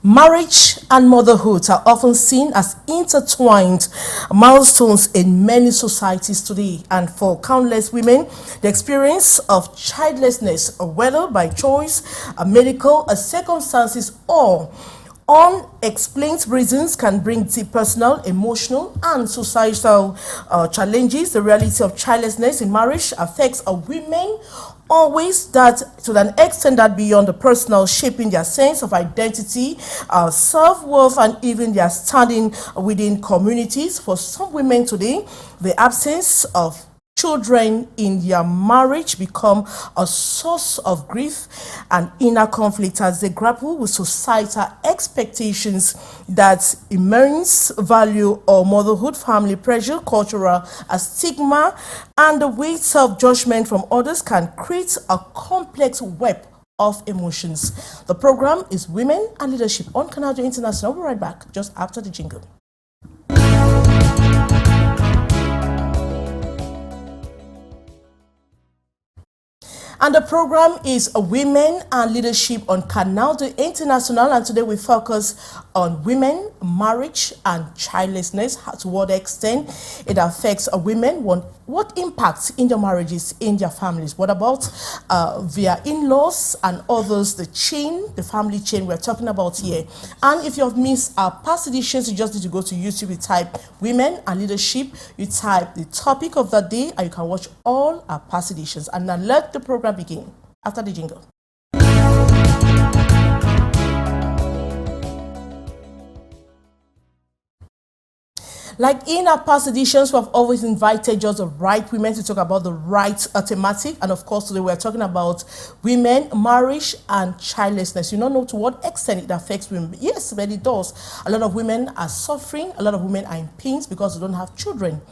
Marriage and motherhood are often seen as intertwined milestones in many societies today, and for countless women, the experience of childlessness, whether by choice, medical circumstances, or unexplained reasons, can bring deep personal, emotional, and societal challenges. The reality of childlessness in marriage affects women always, that to an extent that beyond the personal, shaping their sense of identity, self-worth, and even their standing within communities. For some women today, the absence of children in their marriage become a source of grief and inner conflict as they grapple with societal expectations that immense value or motherhood, family pressure, cultural stigma, and the weight of judgment from others can create a complex web of emotions. The program is Women and Leadership on Canal International. We'll be right back just after the jingle. And the program is Women and Leadership on Canal International, and today we focus on women, marriage, and childlessness. To what extent it affects women, what impacts in their marriages, in their families. What about their in-laws and others, the family chain we're talking about here. And if you have missed our past editions, you just need to go to YouTube, you type Women and Leadership, you type the topic of the day, and you can watch all our past editions. And now let the program begin after the jingle. Like in our past editions, we have always invited just the right women to talk about the right thematic. And of course, today we're talking about women, marriage, and childlessness. You don't know to what extent it affects women. Yes, but it does. A lot of women are suffering. A lot of women are in pain because they don't have children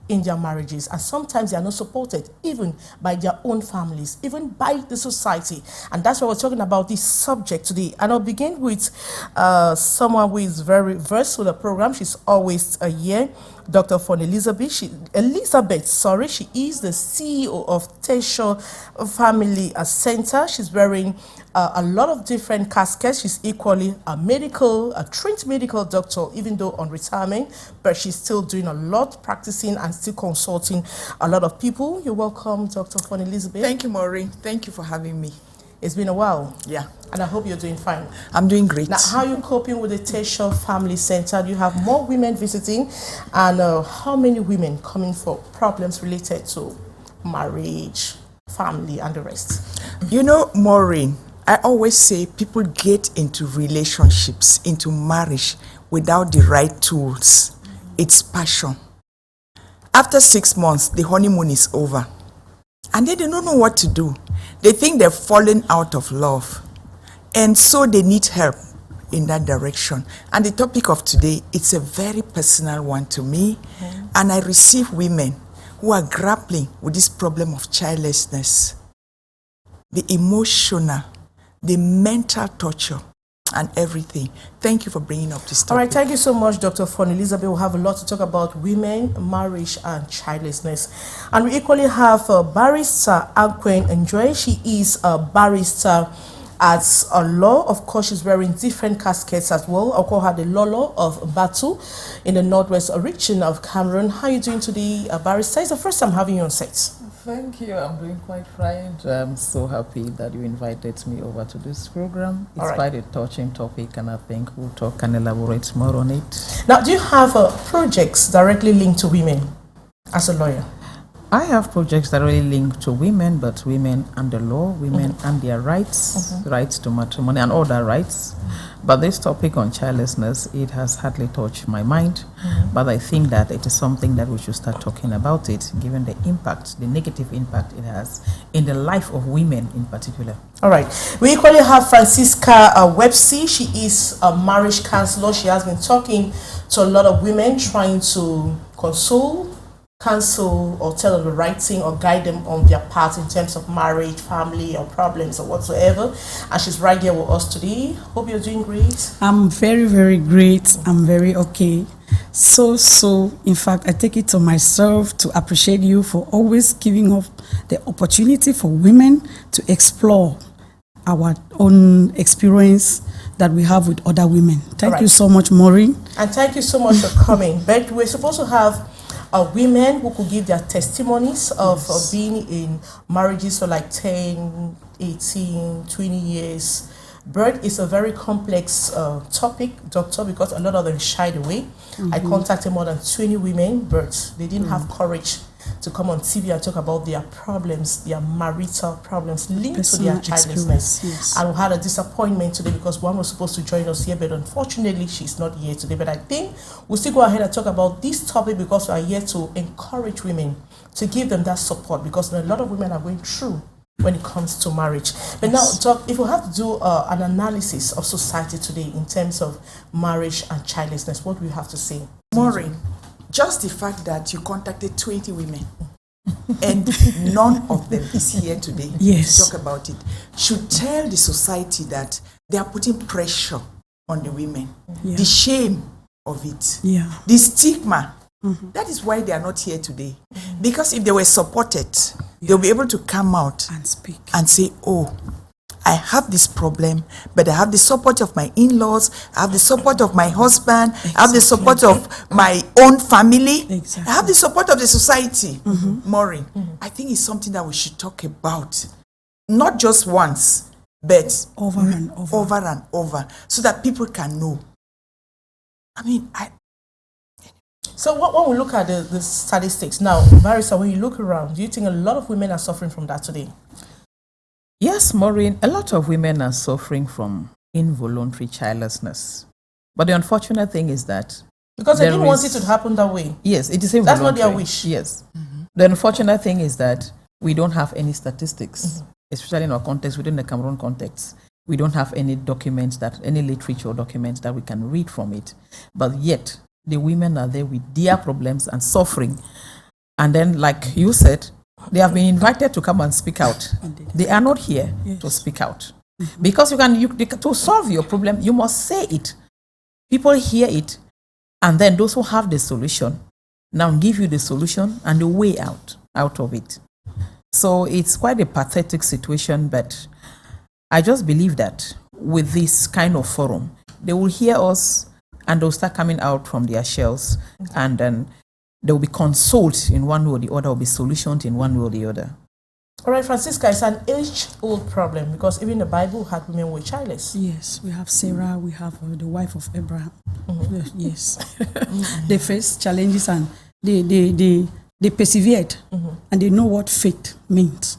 in their marriages, and sometimes they are not supported even by their own families, even by the society. And that's why we're talking about this subject today. And I'll begin with someone who is very versed with the program. She's always here, Dr. FON Elizabeth. She is the CEO of Toujours Family Center. She's wearing a lot of different caskets. She's equally a trained medical doctor, even though on retirement, but she's still doing a lot, practicing and still consulting a lot of people. You're welcome, Dr. FON Elizabeth. Thank you, Maureen. Thank you for having me. It's been a while. Yeah. And I hope you're doing fine. I'm doing great. Now, how are you coping with the Toujours Family Center? Do you have more women visiting? And how many women coming for problems related to marriage, family, and the rest? You know, Maureen, I always say people get into relationships, into marriage without the right tools. It's passion. After 6 months, the honeymoon is over. And then they don't know what to do. They think they've fallen out of love. And so they need help in that direction. And the topic of today, it's a very personal one to me. And I receive women who are grappling with this problem of childlessness, the emotional, the mental torture, and everything. Thank you for bringing up this topic. All right, thank you so much, Dr. FON Elizabeth. We'll have a lot to talk about women, marriage, and childlessness. And we equally have Barrister Akwen Njue. She is a barrister at a law. Of course, she's wearing different caskets as well. I'll call her the Lolo of Batu in the northwest region of Cameroon. How are you doing today, Barrister? It's the first time having you on set. Thank you. I'm doing quite fine. I'm so happy that you invited me over to this program. It's quite a touching topic, and I think we'll talk and elaborate more on it. Now, do you have projects directly linked to women as a lawyer? I have projects that really link to women, but women and the law, women and their rights, rights to matrimony and other rights. But this topic on childlessness, it has hardly touched my mind. But I think that it is something that we should start talking about it, given the impact, the negative impact it has in the life of women in particular. All right. We equally have Francisca WEBSI. She is a marriage counselor. She has been talking to a lot of women, trying to counsel or tell them the right thing or guide them on their path in terms of marriage, family, or problems or whatsoever. And she's right here with us today. Hope you're doing great. I'm very, very great. I'm very okay. So, in fact, I take it to myself to appreciate you for always giving up the opportunity for women to explore our own experience, that we have with other women. Thank Right. you so much, Maureen. And thank you so much for coming. But we're supposed to have women who could give their testimonies of being in marriages for like 10, 18, 20 years. Birth is a very complex topic, doctor, because a lot of them shied away. I contacted more than 20 women, but they didn't have courage to come on TV and talk about their problems, their marital problems linked to their childlessness. Yes. And we had a disappointment today because one was supposed to join us here, but unfortunately she's not here today. But I think we'll still go ahead and talk about this topic because we are here to encourage women, to give them that support, because a lot of women are going through when it comes to marriage. But now, Doc, if we have to do an analysis of society today in terms of marriage and childlessness, what do we have to say? Maureen, just the fact that you contacted 20 women and none of them is here today to talk about it should tell the society that they are putting pressure on the women. The shame of it, the stigma. That is why they are not here today. Because if they were supported, they'll be able to come out And speak. and say, oh, I have this problem, but I have the support of my in-laws, I have the support of my husband, I have the support of my own family, I have the support of the society. Maureen, I think it's something that we should talk about, not just once, but Over and over, so that people can know. I mean, So when we look at the statistics now, Barrister, when you look around, do you think a lot of women are suffering from that today? Yes, Maureen, a lot of women are suffering from involuntary childlessness. But the unfortunate thing is that Because they there didn't want it is- to happen that way. Yes, it is That's not involuntary. their wish. Yes. The unfortunate thing is that we don't have any statistics, especially in our context, within the Cameroon context. We don't have any documents, any literature documents that we can read from it. But yet, the women are there with their problems and suffering. And then, like you said, they have been invited to come and speak out. They are not here to speak out. Because to solve your problem, you must say it. People hear it, and then those who have the solution now give you the solution and the way out of it. So it's quite a pathetic situation, but I just believe that with this kind of forum, they will hear us and they'll start coming out from their shells, and then they will be consoled in one way or the other, will be solutioned in one way or the other. All right, Francisca, it's an age-old problem because even the Bible had women who were childless. Yes, we have Sarah, we have the wife of Abraham. Yes. They faced challenges and they persevered and they know what faith means.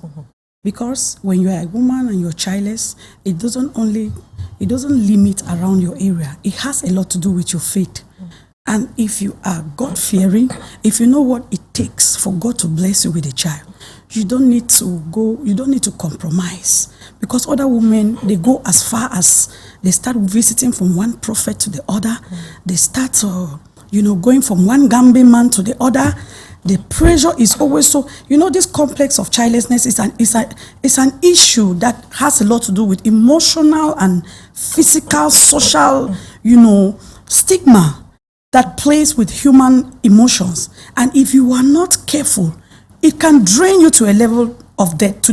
Because when you are a woman and you're childless, it doesn't limit around your area. It has a lot to do with your faith. And if you are God-fearing, if you know what it takes for God to bless you with a child, you don't need to compromise. Because other women, they go as far as they start visiting from one prophet to the other. They start, going from one Gambian man to the other. The pressure is always so, this complex of childlessness is an issue that has a lot to do with emotional and physical, social, stigma that plays with human emotions. And if you are not careful, it can drain you to a level of death.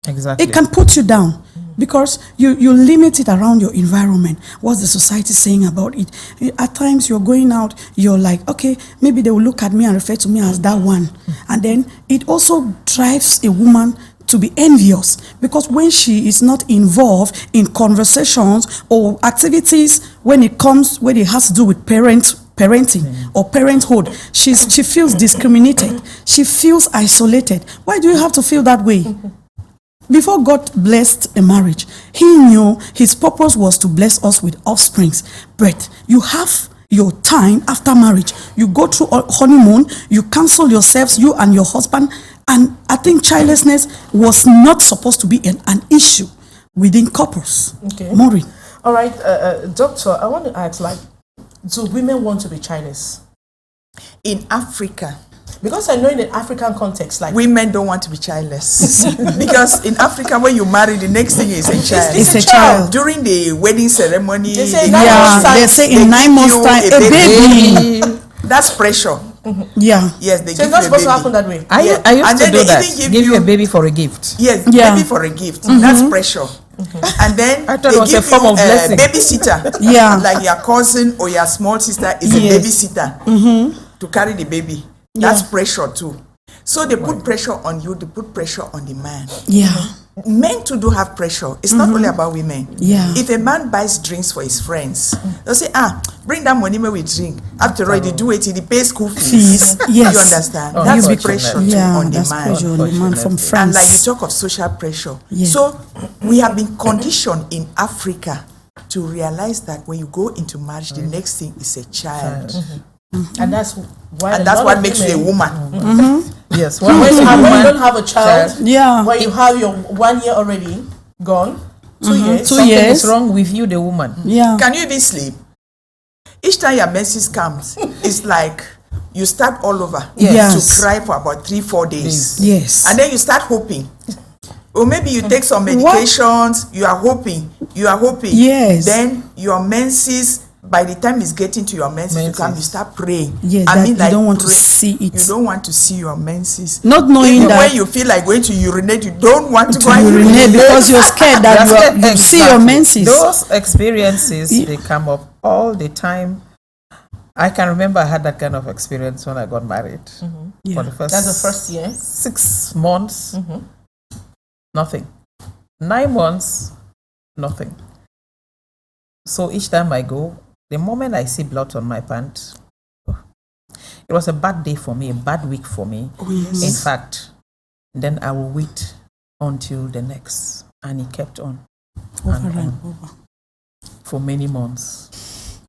Exactly. It can put you down because you limit it around your environment. What's the society saying about it? At times you're going out, you're like, okay, maybe they will look at me and refer to me as that one. And then it also drives a woman to be envious because when she is not involved in conversations or activities when it has to do with parenting or parenthood, she feels discriminated. She feels isolated. Why do you have to feel that way? Before God blessed a marriage, he knew his purpose was to bless us with offsprings. But you have your time after marriage. You go through a honeymoon, you counsel yourselves, you and your husband. And I think childlessness was not supposed to be an issue within couples. Okay. Maureen. All right, doctor, I want to ask, do women want to be childless? in Africa, Because I know in the African context, women don't want to be childless. Because in Africa, when you marry, the next thing is a child. It's a child. During the wedding ceremony, They say they say in 9 months' time, a baby. That's pressure. Yeah. Yes, they So give it's not you a supposed to baby. happen that way. I And used to then do they that. even Give you a baby for a gift. Yes, Yeah. baby for a gift. That's pressure. And then I thought they it was give a form you of blessing. babysitter. Yeah. Like your cousin or your small sister is a babysitter to carry the baby. That's pressure too. So they put pressure on you, they put pressure on the man. Yeah. Men too do have pressure. It's not only about women. Yeah. If a man buys drinks for his friends, they'll say, bring that money where we drink. After all, they do it, he pays school fees. Yes. You understand? Oh, That's unfortunately. pressure too Yeah, on the that's man. pressure on the man from Unfortunately. friends. And like you talk of social pressure. Yeah. So we have been conditioned in Africa to realize that when you go into marriage, the next thing is a child. And that's why. And that's what makes you a woman. Yes. When When you don't have a child, Yeah. when you have your 1 year already gone, 2 years, 2 something years. is wrong with you, the woman. Yeah. Can you even sleep? Each time your menses comes, it's like you start all over Yes. to cry for about 3-4 days. Yes. And then you start hoping. Or maybe you take some medications, you are hoping. Yes. Then your menses, by the time it's getting to your menses to come, you start praying. Yes, I that mean, you like don't want to praying. see it. You don't want to see your menses. Not knowing Even that when you feel like going to urinate, you don't want to go to and urinate because you're scared that you see your Exactly. menses. Those experiences, they come up all the time. I can remember I had that kind of experience when I got married. Yeah. For the first that's the first year. 6 months, nothing. 9 months, nothing. So each time I go, the moment I see blood on my pants, it was a bad day for me, a bad week for me. In fact, then I will wait until the next. And it kept on for many months.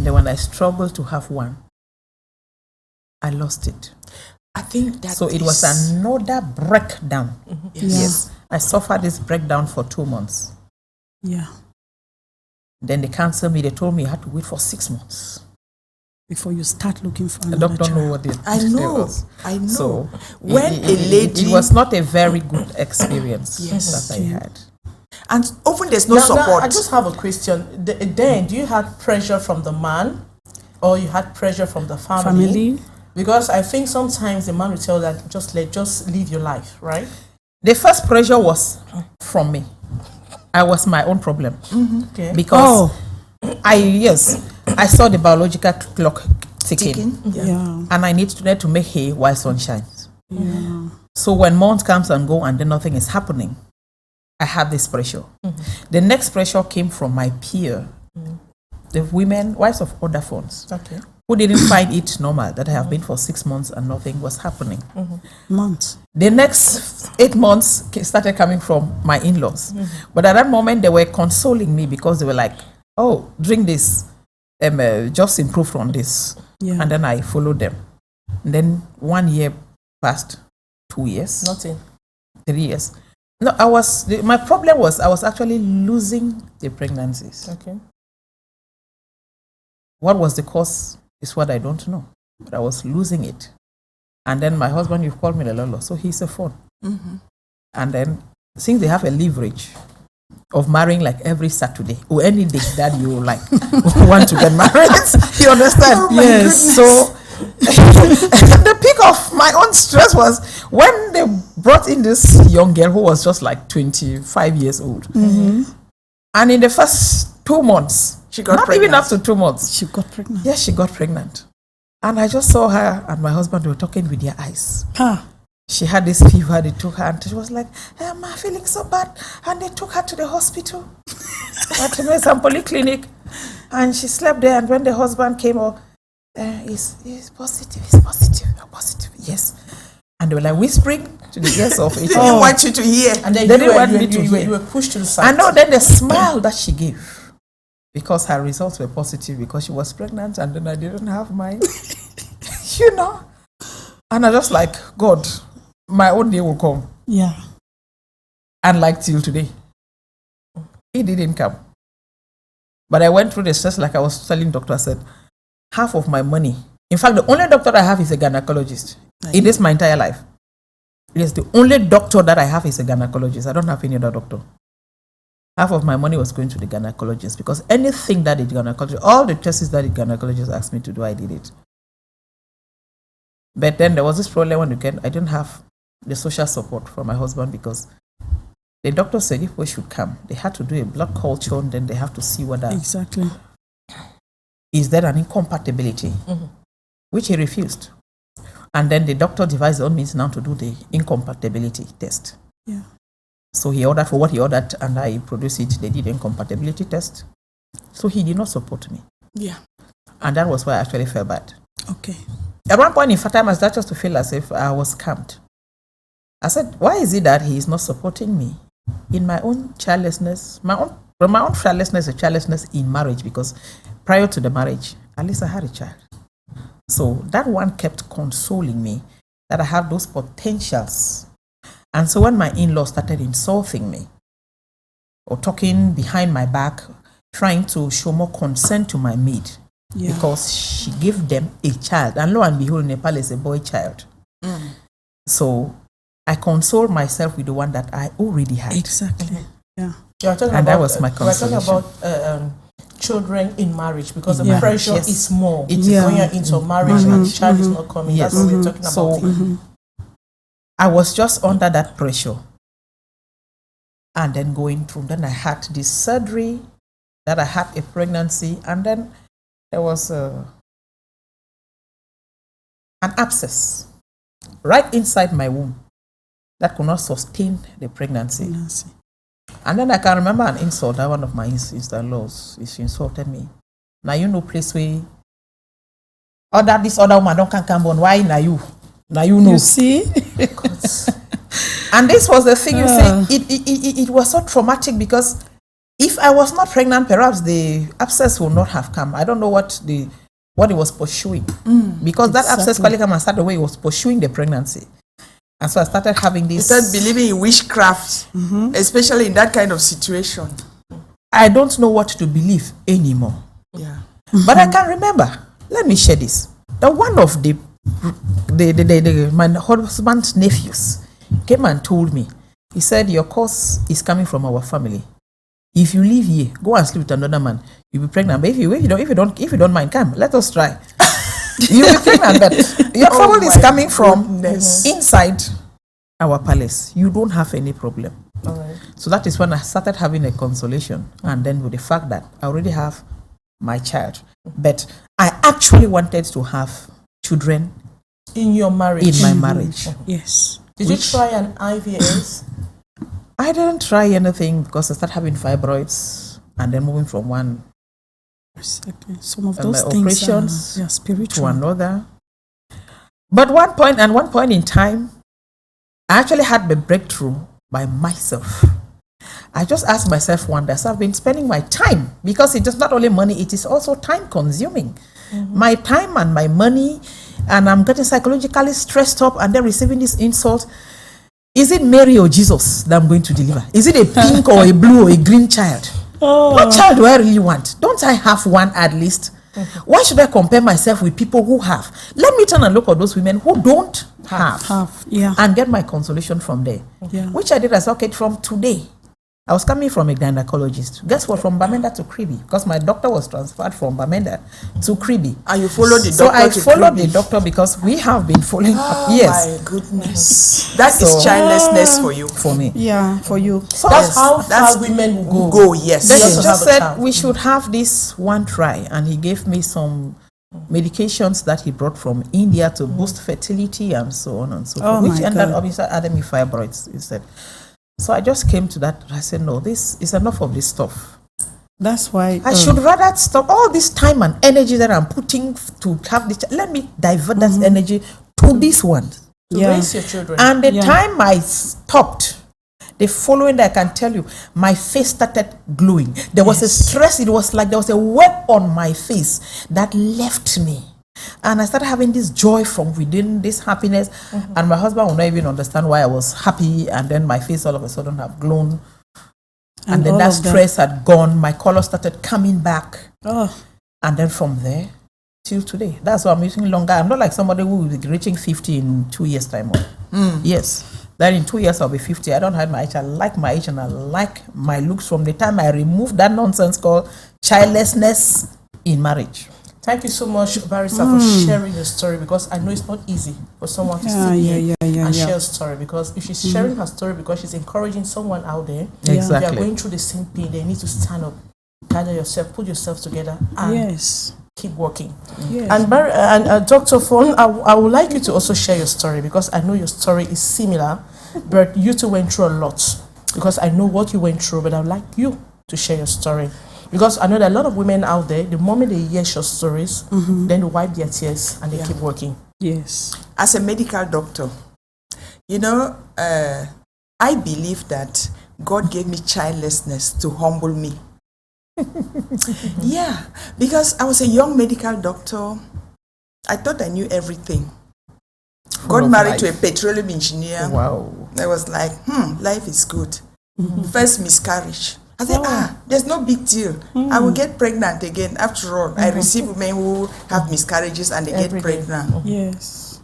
Then when I struggled to have one, I lost it. I think that So it was another breakdown. Yes. I suffered this breakdown for 2 months. Yeah. Then they canceled me. They told me I had to wait for 6 months. Before you start looking for The another doctor child. know what it I know. was. I know. So when a lady it was not a very good experience Yes. that I had. and often there's no Now, support. I just have a question. Then, do you had pressure from the man, or you had pressure from the family? Because I think sometimes the man will tell that just live your life, right? The first pressure was from me. I was my own problem. Okay. Because I saw the biological clock ticking. Yeah. And I need to make hay while sun shines. So when months comes and go and then nothing is happening, I had this pressure. The next pressure came from my peer, the women, wives of other phones, Okay. who didn't find it normal that I have been for 6 months and nothing was happening. Months. The next 8 months started coming from my in-laws. But at that moment, they were consoling me because they were like, oh, drink this, just improve from this. Yeah. And then I followed them. And then 1 year passed, 2 years, Nothing. 3 years. No, my problem was I was actually losing the pregnancies. Okay. What was the cause is what I don't know. But I was losing it. And then my husband, you've called me Lelolo, so he's a phone. And then since they have a leverage of marrying like every Saturday or any day that you like want to get married, you understand? Yes. So the peak of my own stress was when they brought in this young girl who was just like 25 years old. And in the first 2 months, She got not pregnant. even up to 2 months, She got pregnant. yes, she got pregnant. And I just saw her and my husband were talking with their eyes. She had this fever, they took her and she was like, I'm feeling so bad. And they took her to the hospital, at some polyclinic. And she slept there, and when the husband came up, he's positive, you're positive, yes. And they were like whispering to the ears of each They other. didn't want you to hear. And then They you didn't want me to you hear. were pushed to the side. I know then the smile that she gave, because her results were positive because she was pregnant and then I didn't have mine. You know? And I just like, God, my own day will come. Yeah. And like till today, it didn't come. But I went through the stress like I was telling doctor, I said, half of my money. In fact, the only doctor I have is a gynecologist. It is my entire life. It is the only doctor that I have is a gynecologist. I don't have any other doctor. Half of my money was going to the gynecologist because anything that the gynecologist, all the tests that the gynecologist asked me to do, I did it. But then there was this problem when I didn't have the social support from my husband because the doctor said if we should come, they had to do a blood culture and then they have to see whether Exactly. is there an incompatibility, which he refused. And then the doctor devised on means now to do the incompatibility test. Yeah. So he ordered for what he ordered, and I produced it. They did the incompatibility test. So he did not support me. Yeah. And that was why I actually felt bad. Okay. At one point in fact, I started just to feel as if I was scammed. I said, why is it that he is not supporting me in my own childlessness? My own childlessness is childlessness in marriage, because prior to the marriage, at least I had a child. So that one kept consoling me that I have those potentials. And so when my in-laws started insulting me or talking behind my back, trying to show more concern to my maid, because she gave them a child, and lo and behold, Nepal is a boy child. So I consoled myself with the one that I already had. Exactly. Yeah. That was my consolation. We're talking about children in marriage, because the Yeah. pressure Yes. is more It is. when you're into marriage and the child is not coming. Yes. That's what we're talking So about. I was just under that pressure, and then going through. Then I had this surgery, that I had a pregnancy, and then there was an abscess right inside my womb that could not sustain the pregnancy. And then I can remember an insult that one of my sister-in-laws, she insulted me. Now you know place where this other woman don't come on. Why now you? Now you know. You see? And this was the thing you say. It was so traumatic, because if I was not pregnant, perhaps the abscess would not have come. I don't know what it was pursuing, because that abscess probably came and started the way it was pursuing the pregnancy. And so I started having this. You started believing in witchcraft, especially in that kind of situation. I don't know what to believe anymore. Yeah. But I can remember. Let me share this. That one of my husband's nephews came and told me. He said, your cause is coming from our family. If you live here, go and sleep with another man, you'll be pregnant. But if you don't mind, come, let us try. You'll be pregnant, but your family is coming from inside our palace. You don't have any problem. All right. So that is when I started having a consolation, and then with the fact that I already have my child, but I actually wanted to have children In your marriage. in my marriage. Yes. Did you try an IVF? I didn't try anything, because I started having fibroids, and then moving from one Exactly. Some of those things operations are spiritual. to another. But one point in time, I actually had the breakthrough by myself. I just asked myself one day, so I've been spending my time, because it is not only money, it is also time consuming. My time and my money, and I'm getting psychologically stressed up, and then receiving this insult. Is it Mary or Jesus that I'm going to deliver? Is it a pink or a blue or a green child? What child do I really want? Don't I have one at least? Why should I compare myself with people who have? Let me turn and look at those women who don't have. Yeah. And get my consolation from there. Yeah. Which I did as okay from today. I was coming from a gynecologist. Guess what? From Bamenda to Kribi, because my doctor was transferred from Bamenda to Kribi. And you followed the doctor So I to followed Kribi. the doctor, because we have been following up. Yes, My goodness. That is childlessness for you. for me. Yeah, for you. So That's yes, how that's- far women will go. Go, yes. then Yes, he to have just a said child. we should have this one try, and he gave me some medications that he brought from India to boost fertility and so on and so Oh forth, which my ended God. up inside adding me fibroids instead. So I just came to that. I said, no, this is enough of this stuff. That's why I should rather stop all this time and energy that I'm putting to have this. Let me divert that energy to this one. To Yeah. raise your children. And the Yeah. time I stopped, the following day, I can tell you, my face started glowing. There was a stress. It was like there was a web on my face that left me. And I started having this joy from within, this happiness. And my husband would not even understand why I was happy. And then my face all of a sudden have glowed. And then all that of that. stress had gone. My color started coming back. Oh, And then from there till today, that's why I'm using longer. I'm not like somebody who will be reaching 50 in 2 years' time. Yes. Then in 2 years I'll be 50. I don't hide my age. I like my age and I like my looks from the time I removed that nonsense called childlessness in marriage. Thank you so much, Barrister, for sharing your story, because I know it's not easy for someone to sit here and share a story, because if she's sharing her story because she's encouraging someone out there, if you are going through the same pain, they need to stand up, gather yourself, put yourself together, and keep working. And Dr. Fon, I would like you to also share your story, because I know your story is similar, but you two went through a lot, because I know what you went through, but I would like you to share your story. Because I know that a lot of women out there, the moment they hear short stories, then they wipe their tears and they keep working. Yes. As a medical doctor, you know, I believe that God gave me childlessness to humble me. Yeah, because I was a young medical doctor. I thought I knew everything. Got married to a petroleum engineer. Wow. I was like, life is good. First miscarriage. I said, there's no big deal. I will get pregnant again. After all, I receive women who have miscarriages and they get pregnant. Yes.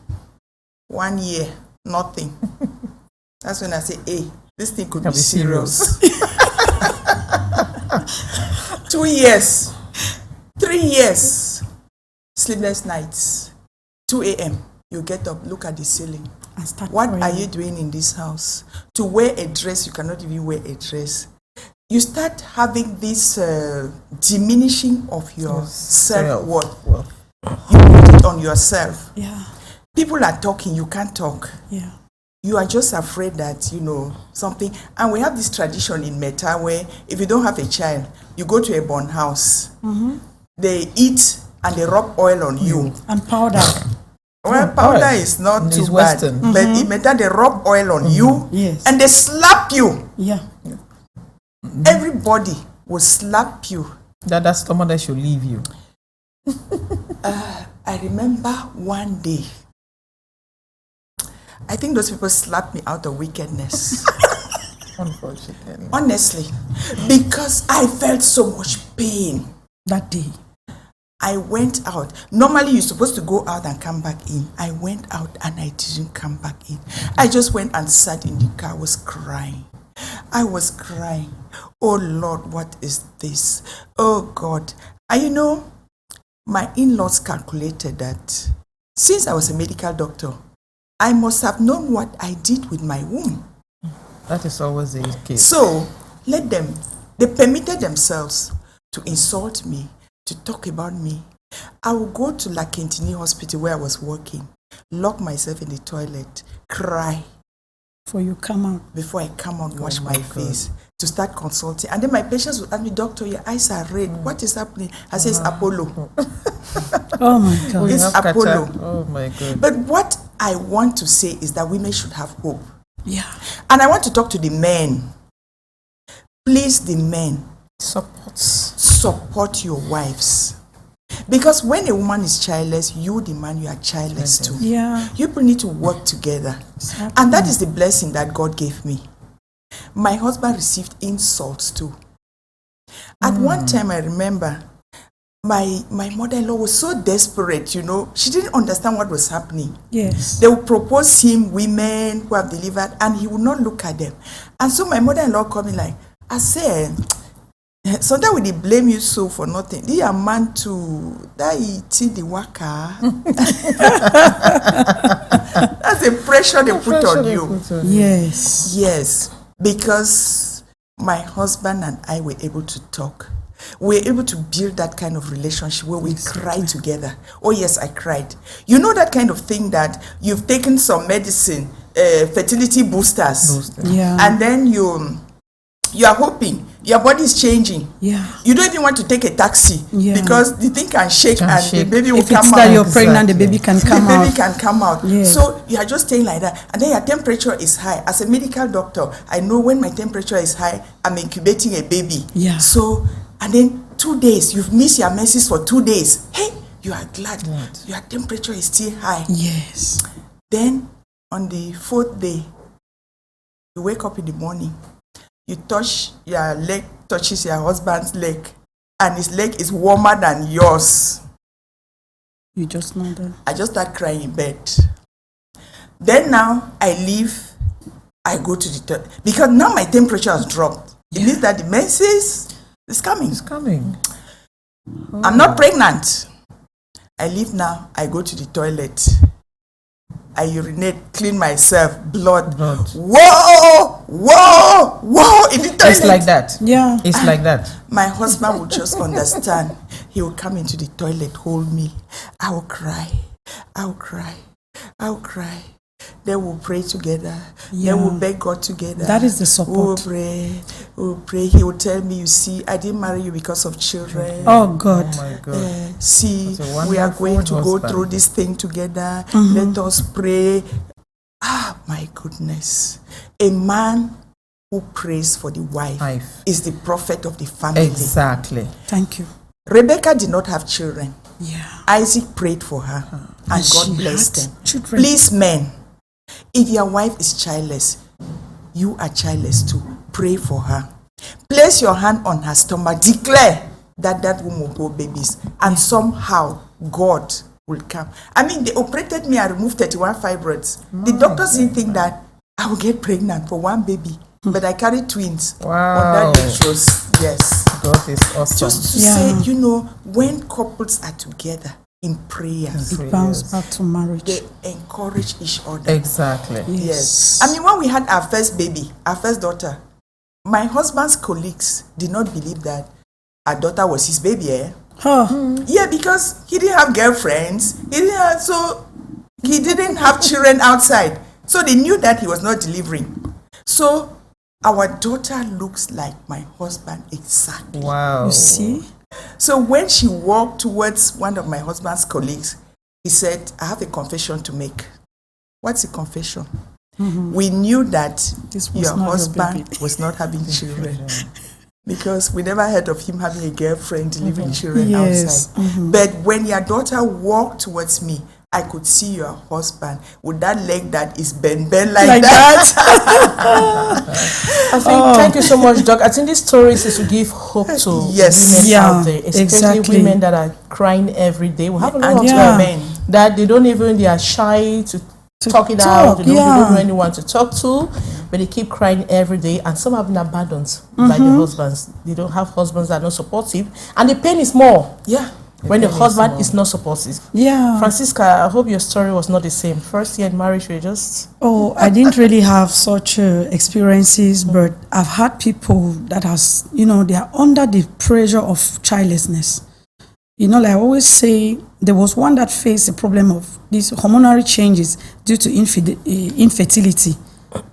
1 year, nothing. That's when I say, hey, this thing could be serious. 2 years, 3 years, sleepless nights, 2 a.m. You get up, look at the ceiling. What are you doing in this house? To wear a dress, you cannot even wear a dress. You start having this diminishing of your self-worth. You put it on yourself. Yeah. People are talking, you can't talk. Yeah. You are just afraid that, you know, something. And we have this tradition in Meta where if you don't have a child, you go to a born house. They eat and they rub oil on you. And powder. Well, powder is not too bad. But in Meta, they rub oil on you and they slap you. Yeah. Everybody will slap you. That's someone that should leave you. I remember one day, I think those people slapped me out of wickedness. Unfortunately. Honestly. Because I felt so much pain. That day. I went out. Normally you're supposed to go out and come back in. I went out and I didn't come back in. I just went and sat in the car. I was crying. I was crying. Oh Lord, what is this? Oh God. And you know, my in-laws calculated that since I was a medical doctor, I must have known what I did with my womb. That is always the case. So let them, they permitted themselves to insult me, to talk about me. I would go to La Quintini Hospital where I was working, lock myself in the toilet, cry. Before you come out. Before I come out, wash my face, to start consulting. And then my patients would ask me, doctor, your eyes are red. What is happening? I say, it's Apollo. Oh my God. It's Apollo. Oh my God. But what I want to say is that women should have hope. Yeah. And I want to talk to the men. Please, the men, support your wives. Because when a woman is childless, you, the man, you are childless too. Yeah. You people need to work together. Exactly. And that is the blessing that God gave me. My husband received insults too. At one time, I remember, my mother-in-law was so desperate, you know. She didn't understand what was happening. Yes. They would propose him women who have delivered, and he would not look at them. And so my mother-in-law called me like, I said, sometimes we blame you so for nothing. The man to that the waka. That's the pressure they put on you. Yes. Yes. Because my husband and I were able to talk. We were able to build that kind of relationship where we cry together. Oh yes, I cried. You know that kind of thing that you've taken some medicine, fertility boosters. Yeah. And then you are hoping your body is changing. Yeah. You don't even want to take a taxi because the thing can shake and the baby will if come out. If it's that you're pregnant, the baby can come out. The baby can come out. Yeah. So you are just staying like that. And then your temperature is high. As a medical doctor, I know when my temperature is high, I'm incubating a baby. Yeah. So, and then 2 days, you've missed your menses for 2 days. Hey, you are glad. Your temperature is still high. Yes. Then on the 4th day, you wake up in the morning. You touch your leg, touches your husband's leg, and his leg is warmer than yours. You just know that. I just start crying in bed. Then now I leave, I go to the toilet. Because now my temperature has dropped. It means that the menses is coming. It's coming. I'm not pregnant. I leave now, I go to the toilet. I urinate, clean myself, blood. Whoa, in the toilet. It's like that. Yeah. It's like that. My husband would just understand. He would come into the toilet, hold me. I will cry. Then we'll pray together. Yeah. Then we'll beg God together. That is the support. We'll pray. He will tell me, you see, I didn't marry you because of children. Oh God. Oh my God. See, That's a we are going to wonderful go through this thing together. Mm-hmm. Let us pray. Ah, my goodness. A man who prays for the wife is the prophet of the family. Exactly. Thank you. Rebecca did not have children. Yeah. Isaac prayed for her, and God blessed them. Children. Please, men, if your wife is childless, you are childless too. Pray for her. Place your hand on her stomach. Declare that woman will grow babies, and somehow God will come. I mean, they operated me and removed 31 fibroids. The doctors didn't think that I will get pregnant for one baby, but I carried twins. Wow. On that day was, yes. God is awesome. Just to say, you know, when couples are together in prayer, It bounces back to marriage. they encourage each other. Exactly. Yes. I mean, when we had our first baby, our first daughter, my husband's colleagues did not believe that our daughter was his baby, Yeah, because he didn't have girlfriends. He didn't have children outside. So they knew that he was not delivering. So our daughter looks like my husband exactly. Wow. You see? So when she walked towards one of my husband's colleagues, he said, I have a confession to make. What's a confession? We knew that This was your not your husband baby. was not having children. Because we never heard of him having a girlfriend delivering children Yes. outside. But when your daughter walked towards me, I could see your husband with that leg that is bent like that. I think, thank you so much, Doc. I think this story is to give hope to women out there, especially women that are crying every day. We have a lot of men that they are shy to talk it out. They don't know anyone to talk to, but they keep crying every day. And some have been abandoned by the husbands. They don't have husbands that are not supportive, and the pain is more. Yeah. When the husband is not supportive. Yeah. Francisca, I hope your story was not the same. First year in marriage, you just... Oh, I didn't really have such experiences, but I've had people that has, you know, they are under the pressure of childlessness. You know, like I always say, there was one that faced the problem of these hormonal changes due to infertility.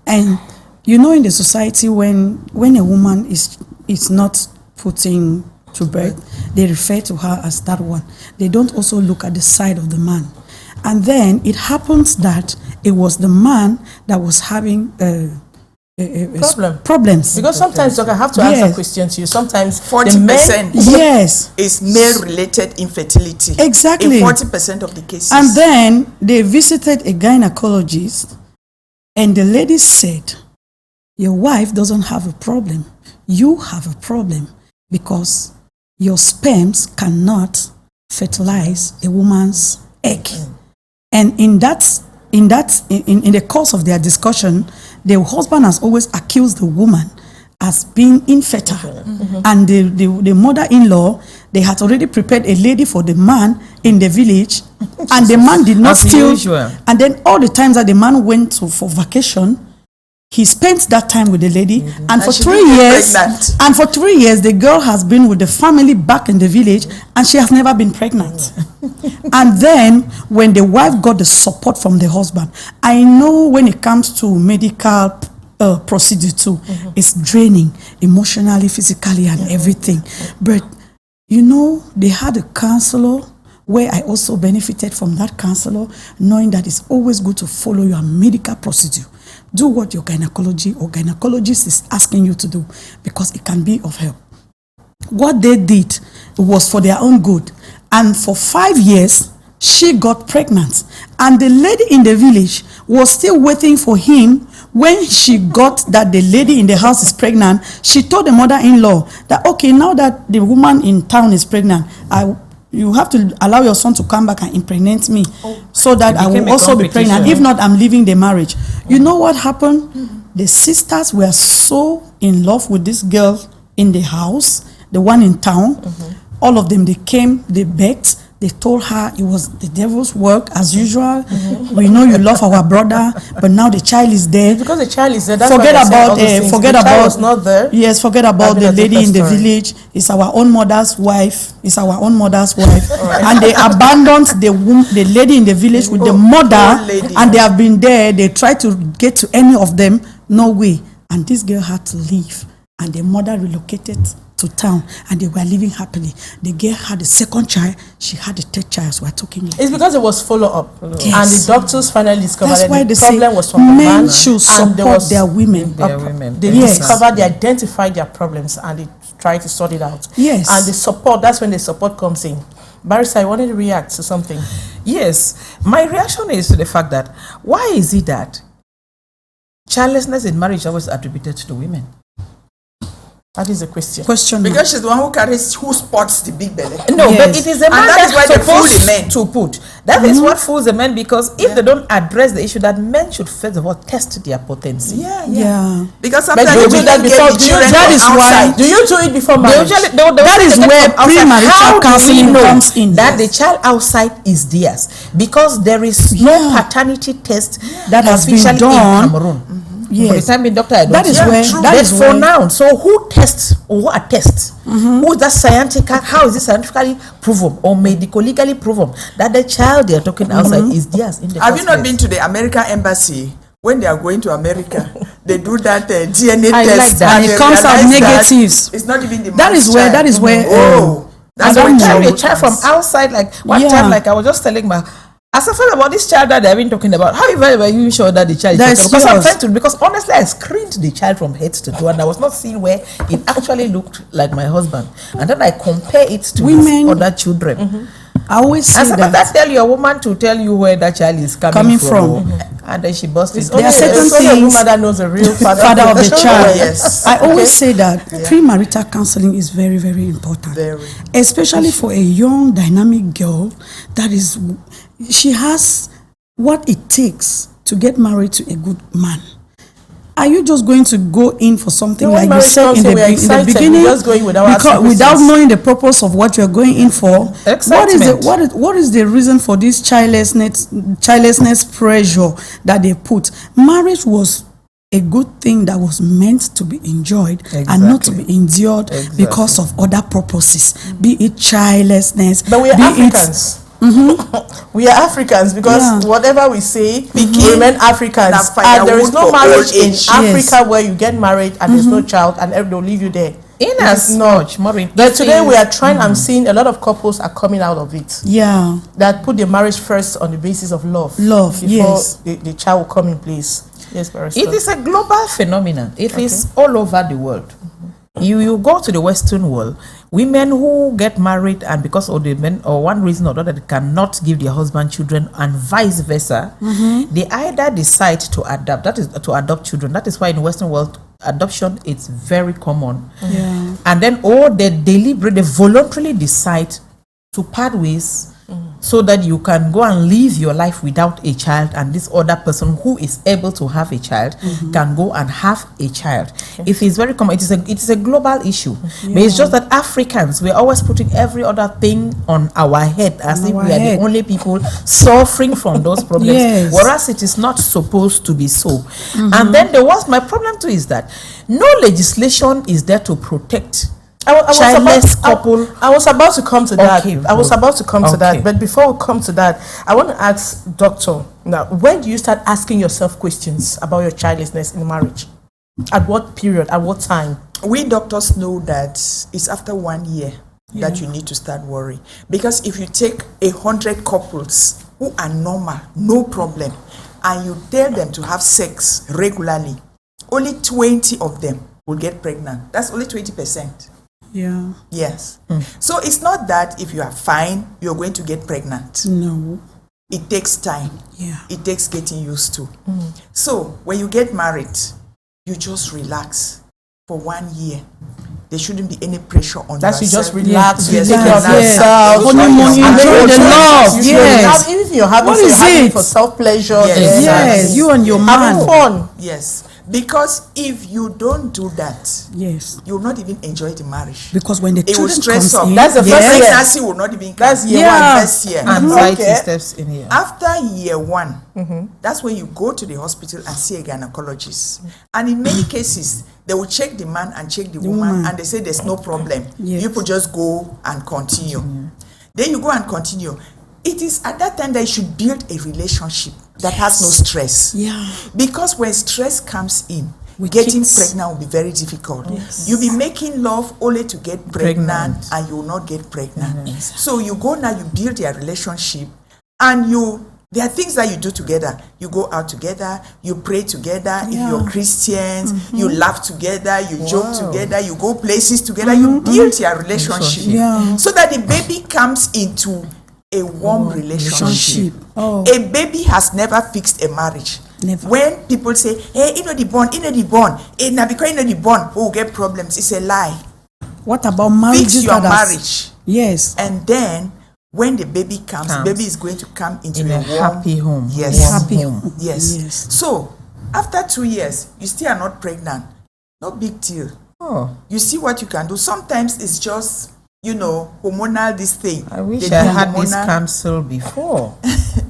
And, you know, in the society, when a woman is not putting to birth, they refer to her as that one. They don't also look at the side of the man. And then it happens that it was the man that was having problems. Because sometimes, Doc, I have to ask a question to you. Sometimes 40% is male-related infertility. Exactly. In 40% of the cases. And then they visited a gynecologist, and the lady said, your wife doesn't have a problem. You have a problem because your sperms cannot fertilize a woman's egg. And in the course of their discussion, the husband has always accused the woman as being infertile. And the mother-in-law, they had already prepared a lady for the man in the village, and the man did not steal. And then all the times that the man went for vacation, he spent that time with the lady, and for 3 years, the girl has been with the family back in the village, and she has never been pregnant. And then when the wife got the support from the husband, I know when it comes to medical procedure too, it's draining emotionally, physically, and everything. But you know, they had a counselor where I also benefited from that counselor, knowing that it's always good to follow your medical procedure. Do what your gynecologist is asking you to do, because it can be of help. What they did was for their own good. And for 5 years, she got pregnant. And the lady in the village was still waiting for him. When she got that the lady in the house is pregnant, she told the mother-in-law that, okay, now that the woman in town is pregnant, you have to allow your son to come back and impregnate me, so that I will also be pregnant. If not, I'm leaving the marriage. You know what happened? The sisters were so in love with this girl in the house, the one in town. All of them, they came, they begged, They told her it was the devil's work as usual. We know you love our brother, but now the child is there. Because the child is there. That's Forget why about the child was not there. Yes, forget about the lady in the village. It's our own mother's wife. It's our own mother's wife. And they abandoned the lady in the village with the mother, and they have been there. They tried to get to any of them. No way. And this girl had to leave, and the mother relocated to town, and they were living happily. The girl had a second child. She had a third child. So we're talking. It's because it was follow-up. Yes. And the doctors finally discovered That's why that the they problem say was from the men man. should support their women. They Yes. discovered, they identified their problems, and they tried to sort it out. Yes. And the support, that's when the support comes in. Barrister, I wanted to react to something. Yes, my reaction is to the fact that why is it that childlessness in marriage is always attributed to the women? That is the question. Because she's the one who spots the big belly. No, Yes. but it is the man that is why they fool supposed the men to put. That is what fools the men, because if they don't address the issue, that men should first of all test their potency. Yeah. Because But sometimes do you do that before? That is why. Do you do it before marriage? That is where premarital counseling comes in. That the child outside is theirs, because there is no paternity test That has been officially done. in Cameroon. Yes. For the time being, doctor, I don't That is know. where- True. that But is for where- now, so who tests or who attests? Who is that scientific? How is it scientifically proven or medically proven that the child they are talking outside is theirs? In the Have first you not place? been to the American embassy? When they are going to America, they do that DNA I test. like that. And they it comes out realize that negatives. It's not even the That man's is where. child. That is where. Oh, that's And where when child the child from comes. outside, like one Yeah. time, like I was just telling my, as I felt about this child that they've been talking about, how were you sure that the child is That's because I'm yours. trying to, because honestly I screened the child from head to toe and I was not seeing where it actually looked like my husband, and then I compare it to his Women- other children. I always say I said, but that. tell your woman to tell you where that child is coming from. And then she busted. There are certain only a things- woman that knows the real father, Father of the child. Yes. I always say that premarital counseling is very, very important. Very. Especially for a young, dynamic girl that is, she has what it takes to get married to a good man. Are you just going to go in for something No, when like you marriage said comes in the, in, we are in the excited. beginning? We just go in without asking without questions. knowing the purpose of what you're going in for. Excitement. What is the reason for this childlessness pressure that they put? Marriage was a good thing that was meant to be enjoyed and not to be endured because of other purposes, be it childlessness. But we are be Africans. We are Africans because whatever we say, we remain Africans. And there is no marriage in Africa where you get married and there's no child and they'll leave you there. In as much, Maureen. But today we are trying, I'm seeing a lot of couples are coming out of it. Yeah. That put the marriage first on the basis of love. Love, before yes. the child will come in place. Yes, Barrister. It is a global phenomenon. It is all over the world. You go to the Western world, women who get married and because of the men or one reason or another they cannot give their husband children and vice versa, they either decide to adopt. That is to adopt children. That is why in the Western world adoption is very common. Yeah. And then they voluntarily decide to part ways so that you can go and live your life without a child, and this other person who is able to have a child can go and have a child. It is very common. It is a global issue. But it's just that Africans, we're always putting every other thing on our head as if we are the only people suffering from those problems. Yes. Whereas it is not supposed to be so. And then my problem too is that no legislation is there to protect childless couple. I was about to come to that. Okay, I was about to come to that. okay. But before we come to that, I want to ask Doctor, now, when do you start asking yourself questions about your childlessness in marriage? At what period? At what time? We doctors know that it's after 1 year that you need to start worrying. Because if you take 100 couples who are normal, no problem, and you tell them to have sex regularly, only 20 of them will get pregnant. That's only 20%. Yeah. Yes. So it's not that if you are fine, you're going to get pregnant. No. It takes time. Yeah. It takes getting used to. So when you get married, you just relax for 1 year. There shouldn't be any pressure on That's you yourself. just relax, you Yes, take care of relax. yourself. Honeymoon, And then enjoy the you love. you should Yes. have- Even if you're having, What so is you're having it? for self-pleasure. Yes. Yes, you and your Having man. fun. Yes. Because if you don't do that, Yes. you will not even enjoy the marriage. Because when the It will children stress comes up. in, That's the first year. Pregnancy will not even come. That's year one. First year. Anxiety Okay. steps in here. After year 1, that's when you go to the hospital and see a gynecologist. And in many cases, they will check the man and check the woman, and they say there's no problem. Yes. You could just go and continue. Then you go and continue. It is at that time that you should build a relationship that has no stress. Yeah. Because when stress comes in, With getting kids. pregnant will be very difficult. Yes. You'll be making love only to get pregnant, Pregnant. and you will not get pregnant. So you go now, you build your relationship, and there are things that you do together. You go out together, you pray together. If you're Christians, you laugh together, you joke together, you go places together, you build your relationship. Yeah. So that the baby comes into a warm relationship. Oh. A baby has never fixed a marriage. Never. When people say, hey, you know the bond, now because you know the bond, we'll get problems. It's a lie. What about marriages? Fix your that are- marriage. Yes. And then when the baby comes, the baby is going to come into In a a warm, happy home. Yes. Warm Happy home. home. Yes. Yes. So after 2 years, you still are not pregnant. No big deal. Oh, You see what you can do. Sometimes it's just, hormonal this thing. I wish They I do had this hormonal- counsel before.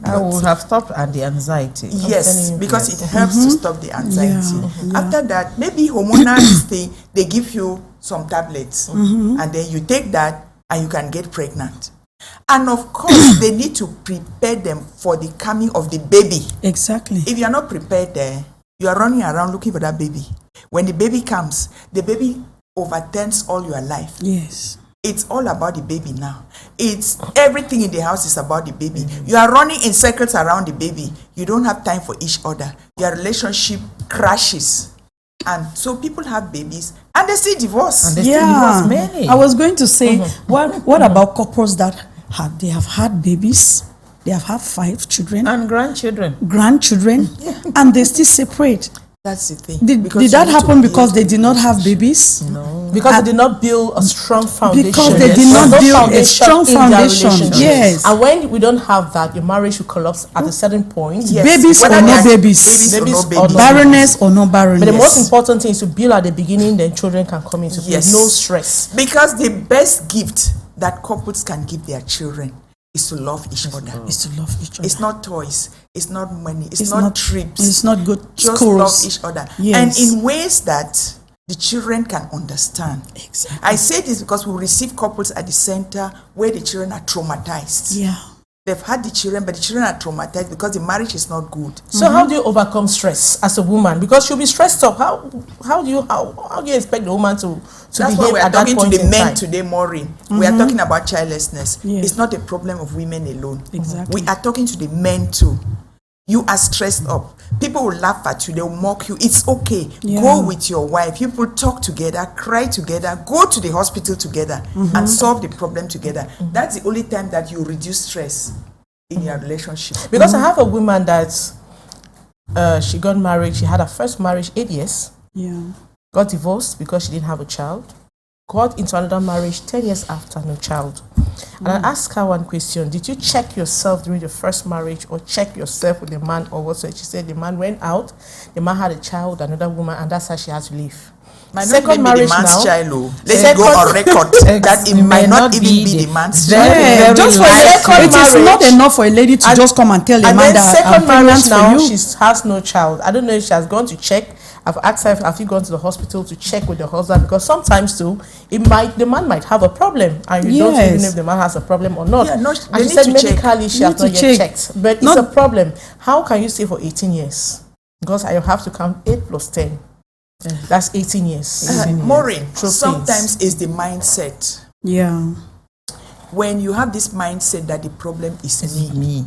I would have stopped at the anxiety. Yes, because Yes. it helps to stop the anxiety. Yeah. After that, maybe hormonal this thing, they give you some tablets, and then you take that and you can get pregnant. And of course, they need to prepare them for the coming of the baby. Exactly. If you are not prepared there, you are running around looking for that baby. When the baby comes, the baby overturns all your life. Yes. It's all about the baby now. It's everything in the house is about the baby. You are running in circles around the baby. You don't have time for each other. Your relationship crashes. And so people have babies and they still divorce. And they still divorce many. I was going to say, what about couples that have had babies, they have had 5 children, And grandchildren. grandchildren, and they still separate? That's the thing. Did Because that you need to happen build because they did not have babies? No. Because they did not build a strong foundation. Because they did There's not no build a strong in their foundation. relationship. Yes. And when we don't have that, your marriage will collapse at a certain point. Yes. Babies Whether or they no are babies. Babies or Babies no or babies. no- Barrenness or no barrenness? But the most important thing is to build at the beginning, then children can come into play. Yes. No stress. Because the best gift that couples can give their children is to love each other. is to love each other. It's not toys. It's not money. It's, It's not, not- trips. it's not good Just schools. love each other. Yes. And in ways that the children can understand. Exactly. I say this because we receive couples at the center where the children are traumatized. Yeah. They've had the children, but the children are traumatized because the marriage is not good. So how do you overcome stress as a woman? Because she'll be stressed up. How do you expect the woman to That's why behave we are at that talking to point the in men time? today, Maureen. We are talking about childlessness. Yes. It's not a problem of women alone. Exactly. We are talking to the men too. You are stressed up. People will laugh at you. They will mock you. It's okay. Yeah. Go with your wife. People talk together, cry together, go to the hospital together and solve the problem together. That's the only time that you reduce stress in your relationship. Because I have a woman that she got married. She had her first marriage 8 years. Yeah. Got divorced because she didn't have a child. Got into another marriage 10 years after, no child. And I asked her one question: did you check yourself during the first marriage, or check yourself with the man, or what? So she said the man went out, the man had a child, another woman, and that's how she had to leave. Might not even be the man's child. Oh. Let's Second- go on record that it might not even be the man's child. very Just for light second it is marriage. not enough for a lady to just come and tell a And man then that I'm second marriage pregnant now, for she you. has no child. I don't know if she has gone to check. I've asked her, have you gone to the hospital to check with the husband? Because sometimes too, the man might have a problem, and you don't even know if the man has a problem or not. Yeah, no, and they she need said to check. medically she They has need not to yet check. checked. But Not- it's a problem. How can you stay for 18 years? Because I have to count 8 plus 10. That's 18 years. Maureen, True sometimes it's the mindset. Yeah. When you have this mindset that the problem is me,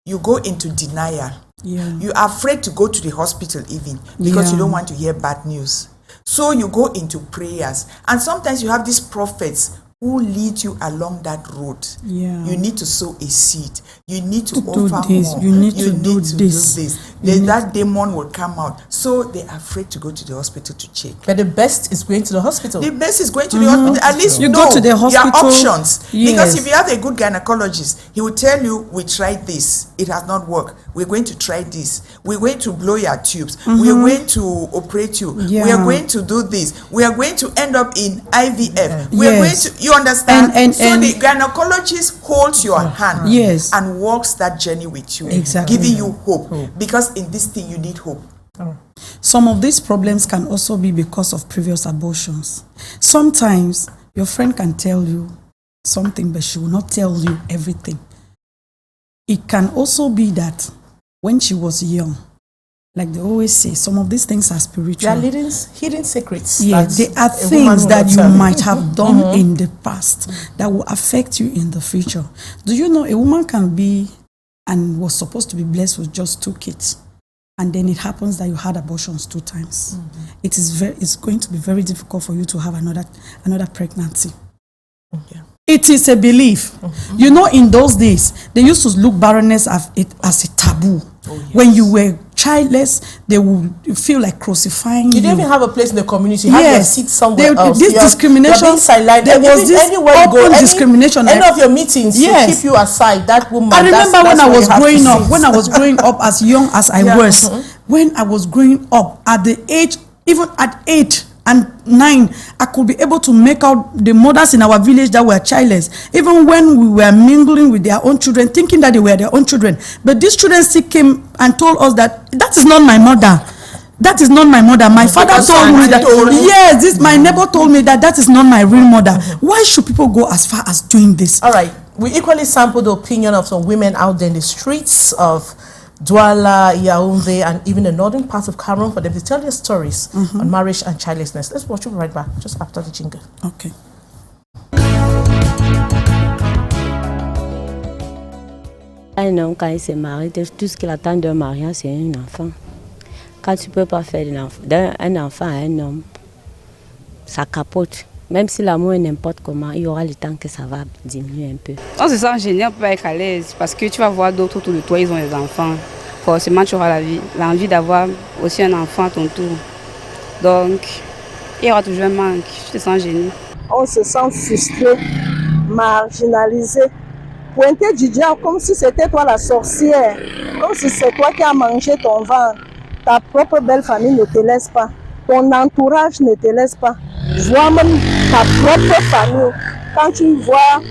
you go into denial. Yeah. You are afraid to go to the hospital even because you Yeah. don't want to hear bad news. So you go into prayers. And sometimes you have these prophets who lead you along that road. Yeah. You need to sow a seed. You need to To do offer this. more. You need to do this. that demon will come out. So they're afraid to go to the hospital to check. But the best is going to the hospital. The best is going to the hospital. At least you go to the hospital. There are options. Yes. Because if you have a good gynecologist, he will tell you, we tried this. It has not worked. We're going to try this. We're going to blow your tubes. We are going to operate you. We are going to do this. We are going to end up in IVF. We are going to, you understand? So the gynecologist holds your hand and walks that journey with you, giving you hope. Because in this thing you need hope. Some of these problems can also be because of previous abortions. Sometimes your friend can tell you something, but she will not tell you everything. It can also be that when she was young, like they always say, some of these things are spiritual. They are hidden secrets. Yeah, they are things that you might have done in the past that will affect you in the future. Do you know a woman can be and was supposed to be blessed with just 2 kids, and then it happens that you had abortions 2 times? It's going to be very difficult for you to have another pregnancy. It is a belief. You know, in those days, they used to look barrenness as a taboo. When you were childless, they would feel like crucifying you. You didn't even have a place in the community. You had your seat somewhere else. This discrimination, there was this open discrimination. End of your meetings, to keep you aside, that woman. I remember when I was growing up, as young as I was, when I was growing up, at the age, even at 8 and 9, I could be able to make out the mothers in our village that were childless, even when we were mingling with their own children, thinking that they were their own children. But these children still came and told us that is not my mother. That is not my mother. My father told me that. Yes, my neighbor told me that is not my real mother. Why should people go as far as doing this? All right. We equally sampled the opinion of some women out there in the streets of Douala, Yaoundé, and even the northern parts of Cameroon for them to tell their stories on marriage and childlessness. Let's watch it right back just after the jingle. Okay. Un homme, quand il se marie, tout ce qu'il attend d'un mariage, c'est un enfant. Quand tu ne peux pas faire d'un enfant à un homme, ça capote. Même si l'amour est n'importe comment, il y aura le temps que ça va diminuer un peu. On se sent gêné, on peut être à l'aise parce que tu vas voir d'autres autour de toi, ils ont des enfants. Forcément, tu auras l'envie d'avoir aussi un enfant à ton tour. Donc, il y aura toujours un manque. Tu te sens gêné. On se sent frustré, marginalisé, pointé du diable comme si c'était toi la sorcière, comme si c'est toi qui as mangé ton ventre. Ta propre belle famille ne te laisse pas, ton entourage ne te laisse pas. Vois même ta propre famille. Quand tu vois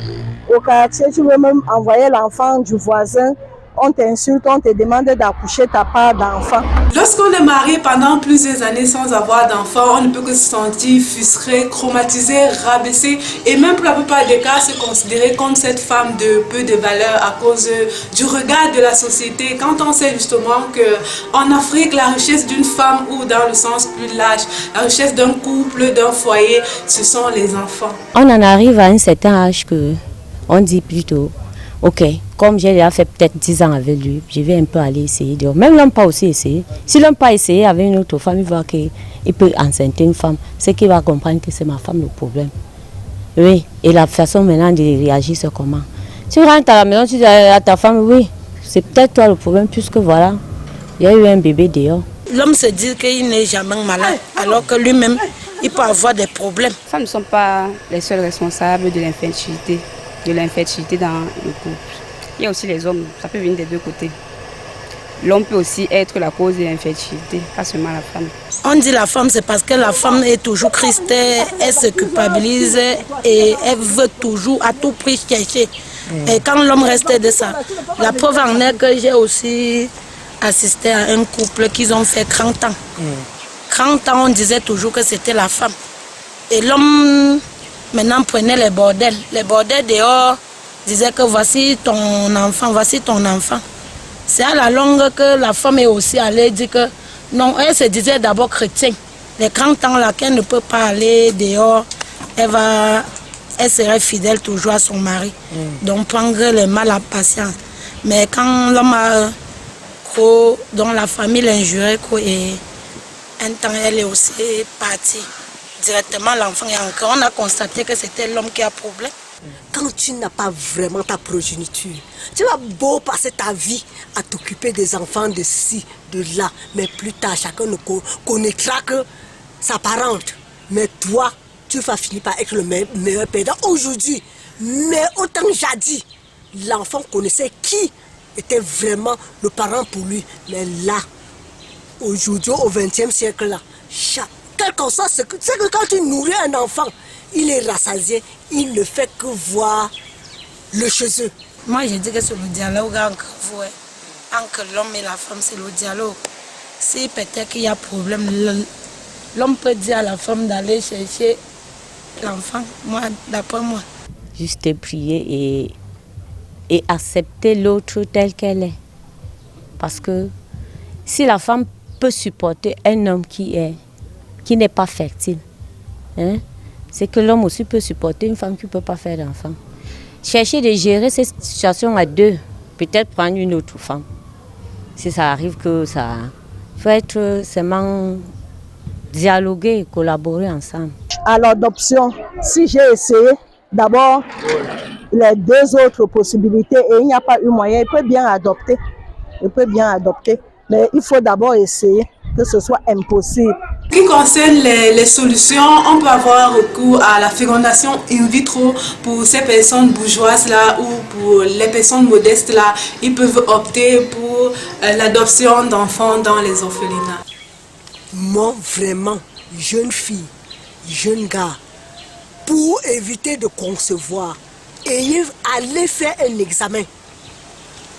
au quartier, tu veux même envoyer l'enfant du voisin, on t'insulte, on te demande d'accoucher ta part d'enfant. Lorsqu'on est marié pendant plusieurs années sans avoir d'enfant, on ne peut que se sentir frustré, traumatisé, rabaissé et même pour la plupart des cas se considérer comme cette femme de peu de valeur à cause du regard de la société. Quand on sait justement qu'en Afrique, la richesse d'une femme, ou dans le sens plus large, la richesse d'un couple, d'un foyer, ce sont les enfants. On en arrive à un certain âge que on dit plutôt, ok, comme j'ai déjà fait peut-être 10 ans avec lui, je vais un peu aller essayer. Même l'homme pas aussi essayé. Si l'homme pas essayé avec une autre femme, il voit qu'il peut enceinter une femme. C'est qu'il va comprendre que c'est ma femme le problème. Oui, et la façon maintenant de réagir, c'est comment? Tu rentres à la maison, tu dis à ta femme, oui, c'est peut-être toi le problème, puisque voilà, il y a eu un bébé dehors. L'homme se dit qu'il n'est jamais malade, alors que lui-même, il peut avoir des problèmes. Les femmes ne sont pas les seuls responsables de l'infertilité dans le couple. Il y a aussi les hommes, ça peut venir des deux côtés. L'homme peut aussi être la cause de l'infertilité, pas seulement la femme. On dit la femme, c'est parce que la femme est toujours christée, elle se culpabilise et elle veut toujours à tout prix chercher. Et quand l'homme reste de ça, la preuve en est que j'ai aussi assisté à un couple qui ont fait 30 ans. 30 ans, on disait toujours que c'était la femme. Et l'homme, maintenant, prenait les bordels. Les bordels dehors disaient que voici ton enfant, voici ton enfant. C'est à la longue que la femme est aussi allée dire que non, elle se disait d'abord chrétienne. Les 30 ans là, qu'elle ne peut pas aller dehors, elle serait fidèle toujours à son mari. Donc prendre le mal à patience. Mais quand l'homme a trop, dont la famille l'injurait, et un temps elle est aussi partie. Directement l'enfant est encore. On a constaté que c'était l'homme qui a problème. quand tu n'as pas vraiment ta progéniture. Tu vas beau passer ta vie à t'occuper des enfants de ci, de là, mais plus tard, chacun ne connaîtra que sa parente. Mais toi, tu vas finir par être le meilleur père aujourd'hui. Mais autant jadis, l'enfant connaissait qui était vraiment le parent pour lui. Mais là, aujourd'hui, au XXe siècle, là, quel qu'on soit, c'est que quand tu nourris un enfant, il est rassasié, il ne fait que voir le chez eux. Moi, je dis que c'est le dialogue entre l'homme et la femme, c'est le dialogue. Si peut-être qu'il y a problème, l'homme peut dire à la femme d'aller chercher l'enfant, moi, d'après moi. Juste prier et accepter l'autre telle qu'elle est. Parce que si la femme peut supporter un homme qui n'est pas fertile, hein, c'est que l'homme aussi peut supporter une femme qui ne peut pas faire d'enfant. Chercher de gérer cette situation à deux, peut-être prendre une autre femme. Si ça arrive que ça... Il faut être seulement dialoguer, collaborer ensemble. À l'adoption, si j'ai essayé, d'abord les deux autres possibilités et il n'y a pas eu moyen, il peut bien adopter. Il peut bien adopter, mais il faut d'abord essayer, que ce soit impossible. En ce qui concerne les solutions, on peut avoir recours à la fécondation in vitro pour ces personnes bourgeoises là ou pour les personnes modestes là. Ils peuvent opter pour l'adoption d'enfants dans les orphelinats. Moi, vraiment, jeune fille, jeune gars, pour éviter de concevoir, allez faire un examen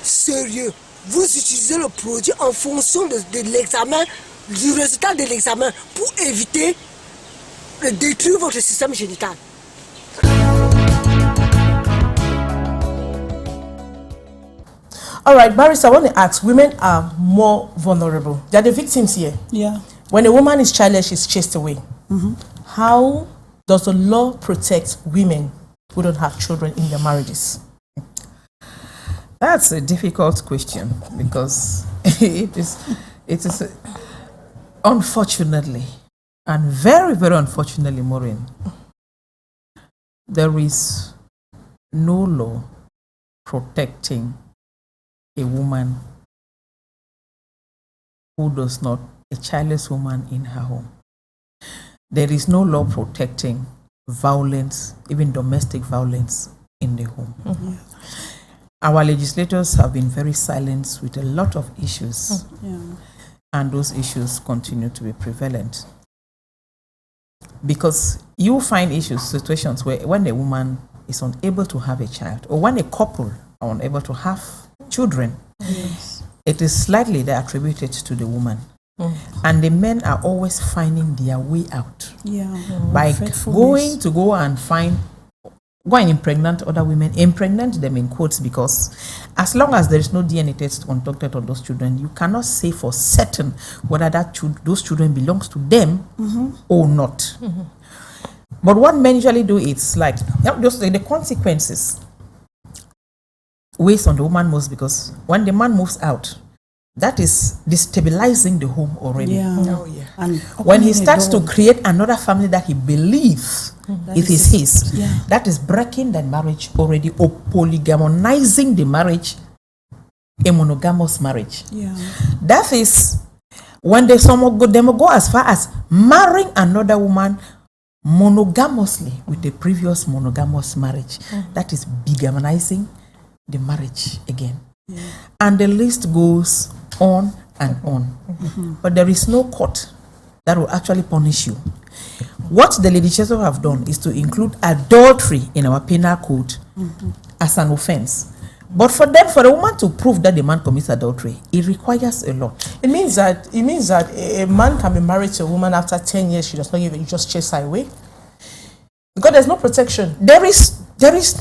sérieux. Vous utilisez le produit en fonction de l'examen, du résultat de l'examen, pour éviter de détruire votre système génital. All right, Barrister, I want to ask, women are more vulnerable. They are the victims here. Yeah. When a woman is childless, she's chased away. How does the law protect women who don't have children in their marriages? That's a difficult question because it is unfortunately, and very, very unfortunately, Maureen, there is no law protecting a woman who does not, a childless woman in her home. There is no law protecting violence, even domestic violence in the home. Our legislators have been very silent with a lot of issues, and those issues continue to be prevalent. Because you find situations where when a woman is unable to have a child, or when a couple are unable to have children, it is slightly attributed to the woman. And the men are always finding their way out by going to go and impregnate other women, impregnate them in quotes, because as long as there is no DNA test conducted on those children, you cannot say for certain whether those children belongs to them or not. But what men usually do is like just the consequences weighs on the woman most, because when the man moves out, that is destabilizing the home already. And when he starts to create another family that he believes it is his, that is breaking the marriage already, or polygamizing the marriage, a monogamous marriage. That is when they go as far as marrying another woman monogamously with the previous monogamous marriage. That is bigamizing the marriage again. And the list goes on and on. But there is no court that will actually punish you. What the legislature have done is to include adultery in our penal code as an offense. But for a woman to prove that the man commits adultery, it requires a lot. It means that a man can be married to a woman after 10 years, she does not give it, you just chase her away. Because there's no protection. There is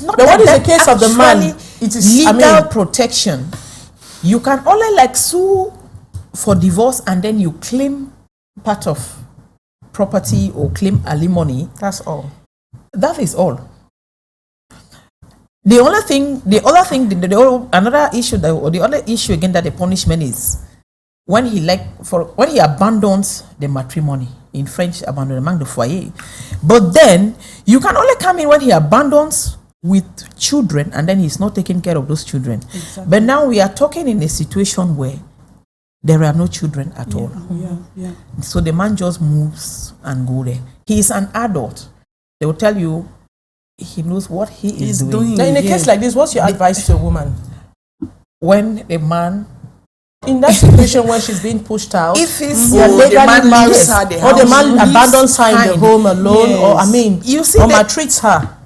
not. But what is the case of the man? It is legal protection. You can only sue for divorce and then you claim part of property or claim alimony. That's all. That is all. The other issue again that the punishment is when he abandons the matrimony, in French, abandonnement de foyer. But then you can only come in when he abandons with children, and then he's not taking care of those children. Exactly. But now we are talking in a situation where there are no children at all. So the man just moves and go there. He is an adult. They will tell you he knows what he is doing. Now, in a case like this, what's your advice to a woman? When a man, in that situation when she's being pushed out, if it's the man leaves her the house, or the man abandons her in the home alone, or you see, or maltreats her.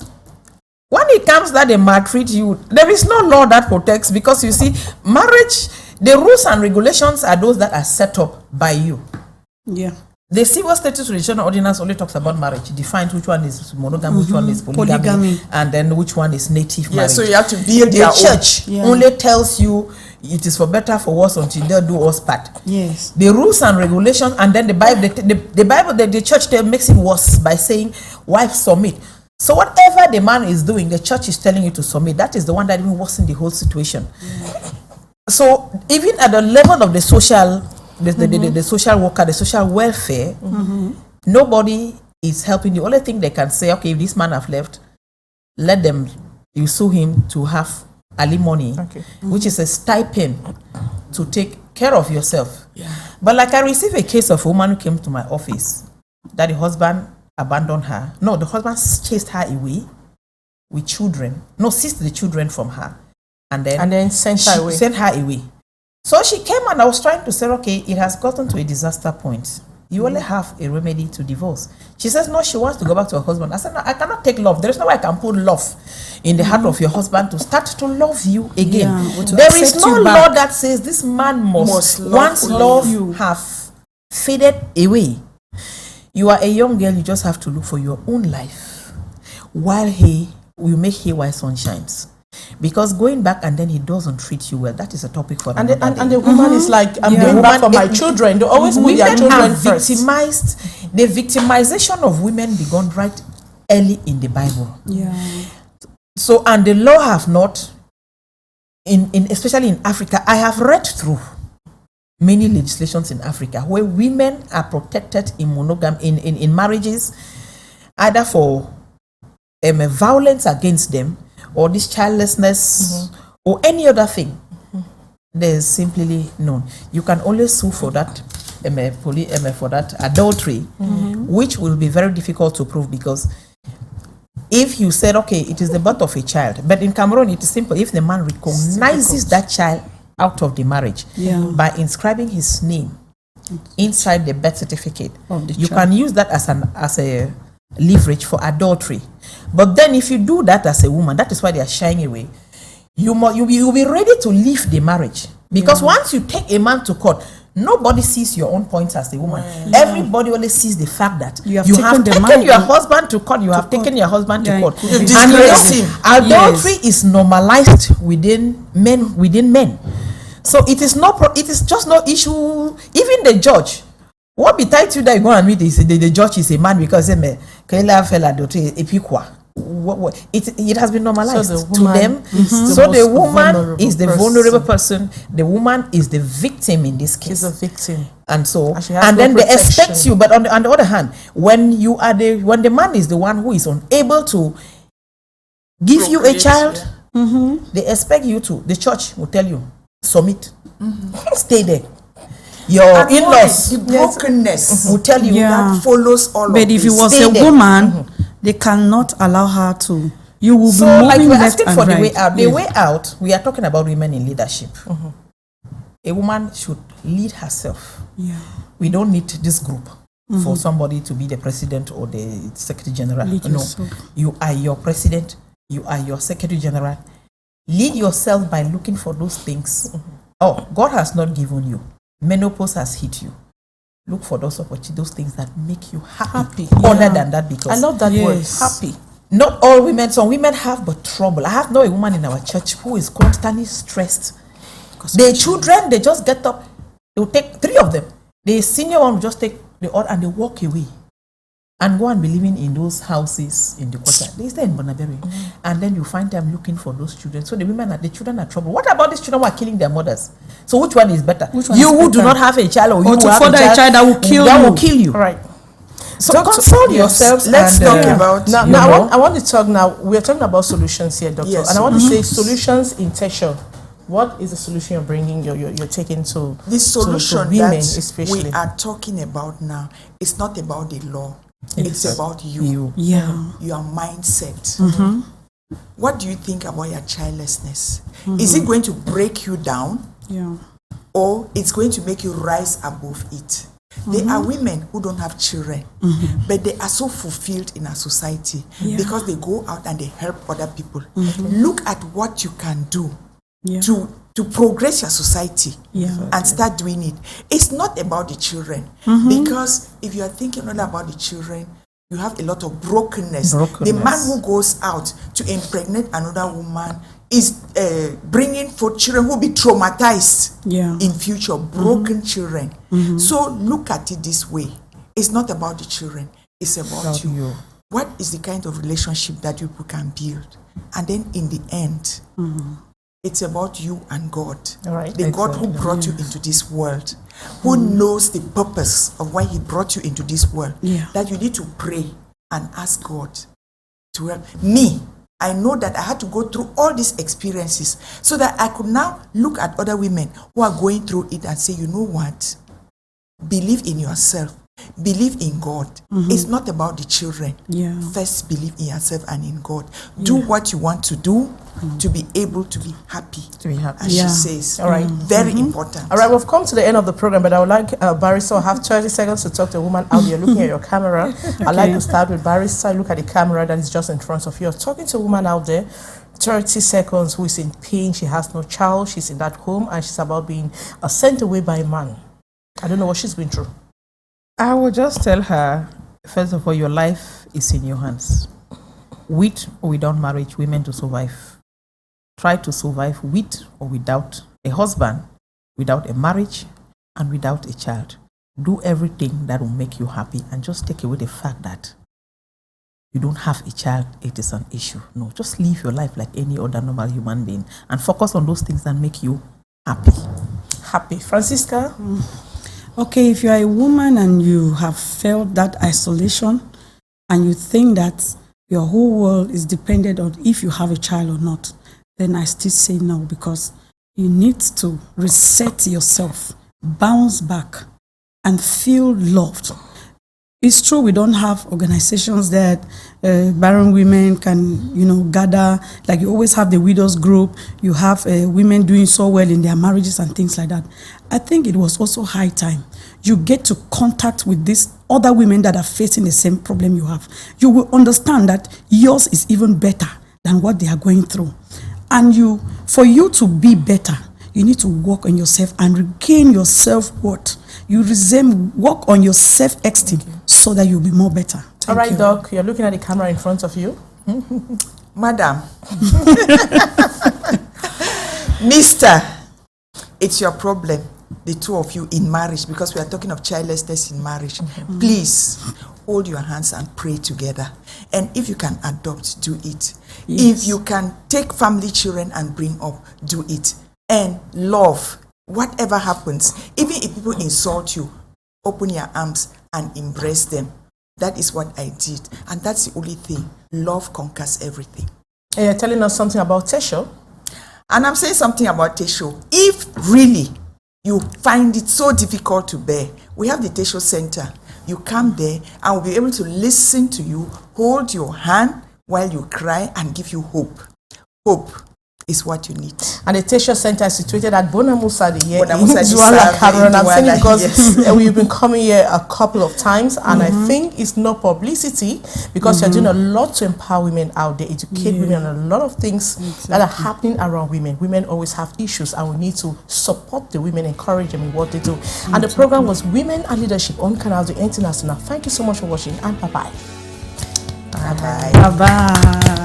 When it comes that they maltreat you, there is no law that protects, because you see, marriage, the rules and regulations are those that are set up by you. Yeah. The Civil Status Regulation Ordinance only talks about marriage, defines which one is monogamy, which one is polygamy, and then which one is native marriage. So you have to build the church only tells you it is for better, for worse, until they do us part. Yes. The rules and regulations, and then the Bible, the church makes it worse by saying, wife, submit. So whatever the man is doing, the church is telling you to submit. That is the one that even worsens the whole situation. So even at the level of the social, the social worker, the social welfare, nobody is helping. The only thing they can say, okay, if this man have left, let them, you sue him to have alimony, which is a stipend to take care of yourself. But like I received a case of a woman who came to my office that the husband abandoned her. No, the husband chased her away with children. No, seized the children from her, and then sent her away. So she came, and I was trying to say, okay, it has gotten to a disaster point. You only have a remedy to divorce. She says, no, she wants to go back to her husband. I said, no, I cannot take love. There is no way I can put love in the heart of your husband to start to love you again. There is no law that says this man must once love have faded away. You are a young girl, you just have to look for your own life while he will make hay while sun shines. Because going back and then he doesn't treat you well, that is a topic for another day. And the woman is like, I'm going back for my children. They always put their children first. Victimized. The victimization of women began right early in the Bible. So, and the law have not, especially in Africa, I have read through many legislations in Africa where women are protected in monogamy, in marriages, either for violence against them, or this childlessness, or any other thing. There's simply none. You can only sue for that, for that adultery, which will be very difficult to prove, because if you said, okay, it is the birth of a child, but in Cameroon it is simple. If the man recognizes that child out of the marriage by inscribing his name inside the birth certificate, you can use that as a leverage for adultery. But then if you do that as a woman, that is why they are shying away. You'll be ready to leave the marriage, because once you take a man to court, nobody sees your own points as a woman. Everybody only sees the fact that you have taken your husband to court. You have taken your husband to court, and adultery is normalized within men. So it is just no issue. Even the judge, what betides you that you go and meet the judge is a man, because it has been normalized to them. So the woman is the vulnerable person. The woman is the victim in this case. She's a victim, and so and then they expect you. But on the other hand, when the man is the one who is unable to give you a child, they expect you to. The church will tell you, submit, stay there. Your in-laws, the brokenness will tell you that follows all of this. But if it was a woman, they cannot allow her to. You will be moving like we're left asking and for right. the way out. The way out, we are talking about women in leadership. A woman should lead herself. We don't need this group for somebody to be the president or the secretary general. No, you are your president. You are your secretary general. Lead yourself by looking for those things. Oh, God has not given you. Menopause has hit you. Look for those opportunities, those things that make you happy. Other than that, because I love that word, happy. Not all women. Some women have but trouble. I have known a woman in our church who is constantly stressed. Their children, they just get up. They will take 3 of them. The senior one will just take the other and they walk away and go and be living in those houses in the quarter. They stay in Bonaberi. And then you find them looking for those children. So the children are trouble. What about these children who are killing their mothers? So which one is better? You who do not have a child, or you who have a child that will kill you. Right. So console yourselves. Let's talk about. Now I want to talk now. We are talking about solutions here, doctor, Yes. and I want to say solutions in Tesho. What is the solution you're bringing? You're taking to the solution to women, that especially we are talking about now. It's not about the law. It's about you. Your mindset. What do you think about your childlessness? Is it going to break you down? Or it's going to make you rise above it? There are women who don't have children, but they are so fulfilled in our society because they go out and they help other people. Look at what you can do to progress your society and start doing it. It's not about the children, because if you are thinking only about the children, you have a lot of brokenness. The man who goes out to impregnate another woman is bringing forth children who will be traumatized in future, broken children. So look at it this way. It's not about the children. It's about you. What is the kind of relationship that you people can build? And then in the end, it's about you and God. The God who brought you into this world, who knows the purpose of why he brought you into this world, that you need to pray and ask God to help me. I know that I had to go through all these experiences so that I could now look at other women who are going through it and say, you know what? Believe in yourself. Believe in God. It's not about the children. First, believe in yourself and in God. Do what you want to do to be able to be happy. As she says. All right. Very important. All right, we've come to the end of the program, but I would like Barrister, I have 30 seconds to talk to a woman out there looking at your camera. I'd like to start with Barrister. Look at the camera that is just in front of you. You're talking to a woman out there, 30 seconds, who is in pain. She has no child. She's in that home and she's about being sent away by a man. I don't know what she's been through. I will just tell her, first of all, your life is in your hands. With or without marriage, women to survive. Try to survive with or without a husband, without a marriage, and without a child. Do everything that will make you happy and just take away the fact that you don't have a child, it is an issue. No, just live your life like any other normal human being and focus on those things that make you happy. Francisca? Okay, if you are a woman and you have felt that isolation and you think that your whole world is dependent on if you have a child or not, then I still say no, because you need to reset yourself, bounce back, and feel loved. It's true we don't have organizations that barren women can, gather. Like you always have the widows group. You have women doing so well in their marriages and things like that. I think it was also high time you get to contact with these other women that are facing the same problem you have. You will understand that yours is even better than what they are going through. And for you to be better, you need to work on yourself and regain your self-worth. You work on your self-esteem so that you'll be more better. All right, Doc, you're looking at the camera in front of you. Madam, Mister, it's your problem, the two of you in marriage, because we are talking of childlessness in marriage. Please hold your hands and pray together. And if you can adopt, do it. If you can take family children and bring up, do it. And love, whatever happens, even if people insult you, open your arms and embrace them. That is what I did. And that's the only thing. Love conquers everything. And you're telling us something about Tesho? And I'm saying something about Tesho. If really you find it so difficult to bear, we have the Tesho Center. You come there and we'll be able to listen to you, hold your hand while you cry and give you hope. Hope is what you need. And the Tesho Center is situated at Bonamusadi here in Douala, Cameroon. I'm saying it because we've been coming here a couple of times, and I think it's not publicity, because you're doing a lot to empower women out there, educate women on a lot of things that are happening around women. Women always have issues, and we need to support the women, encourage them in what they do. And the program was Women and Leadership on Canal International. Thank you so much for watching, and bye-bye. Bye-bye. Bye-bye.